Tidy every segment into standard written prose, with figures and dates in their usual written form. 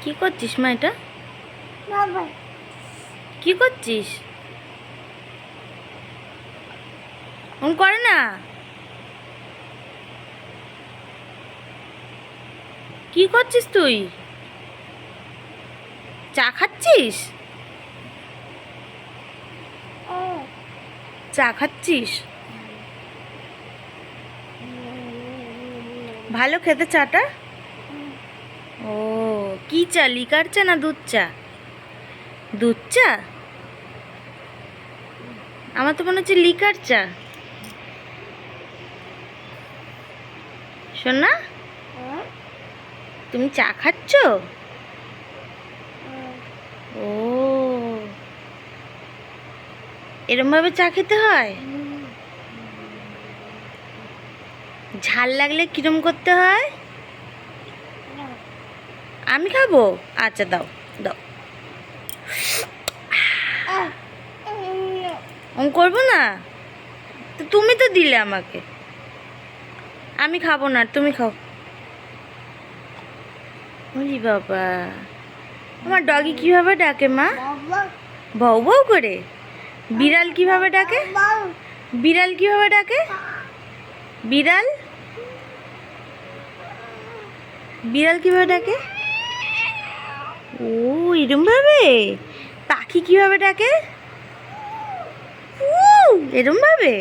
কি করছিস মা এটা? বাবা কি করছিস? ওম করে না। কি করছিস তুই? চা খাচ্ছিস? চা খাচ্ছিস? ভালো খেতে চাটা? ও, কি চা, লিকার চা না দুধ চা? দুধ চা? আমার তো মনে হচ্ছে লিকার চা। শোন না, তুমি চা খাচ্ছ? ও, এরম ভাবে চা খেতে হয়? ঝাল লাগলে কিরম করতে হয়? আমি খাবো? আচ্ছা দাও দাও। আমি করবো না? তো তুমি তো দিলে আমাকে। আমি খাবো না, তুমি খাও। ওরে বাবা, আমার ডগি কিভাবে ডাকে মা? ভৌ ভৌ করে। বিড়াল কিভাবে ডাকে? বিড়াল কিভাবে ডাকে? বিড়াল বিড়াল কিভাবে ডাকে? ও, এরম ভাবে। পাখি কিভাবে ডাকে? এরম ভাবে।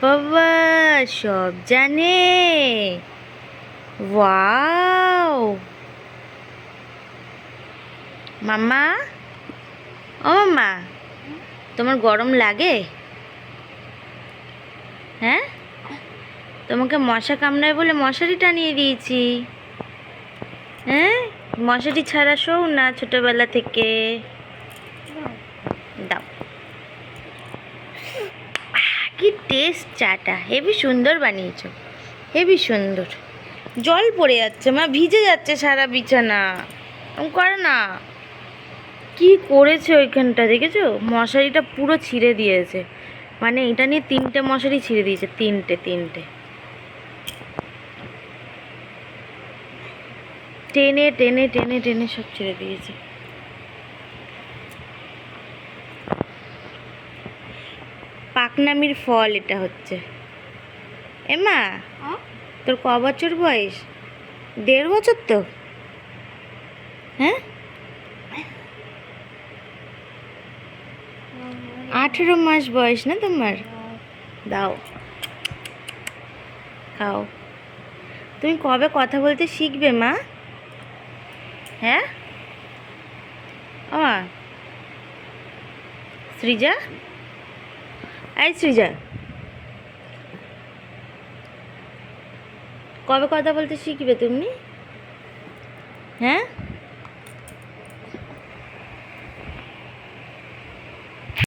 বাবা, সব জানে। ওয়াও। মাম্মা, ও মাম্মা, তোমার গরম লাগে? হ্যাঁ, তোমাকে মশা কামড়ায় বলে মশারি টানিয়ে দিয়েছি। হ্যাঁ, মশারি ছাড়া শোও না ছোটবেলা থেকে। দাও। কি টেস্ট চাটা, হেবি সুন্দর বানিয়েছো, হেবি সুন্দর। জল পড়ে যাচ্ছে মা, ভিজে যাচ্ছে সারা বিছানা। করে না। কি করেছে ওইখানটা দেখেছো? মশারিটা পুরো ছিঁড়ে দিয়েছে। মানে এটা নিয়ে 3টে মশারি ছিঁড়ে দিয়েছে, 3টে। টেনে টেনে টেনে টেনে সব ছেড়ে দিয়েছে। পাকনামির ফল এটা হচ্ছে। এমা, তোর ক বছর বয়স? 1.5 বছর তো? হ্যাঁ, 18 মাস বয়স না তোমার? দাও, খাও। তুমি কবে কথা বলতে শিখবে মা? হ্যাঁ, ও সৃজা, এই সৃজা, কবে কথা বলতে শিখবে তুমি? হ্যাঁ।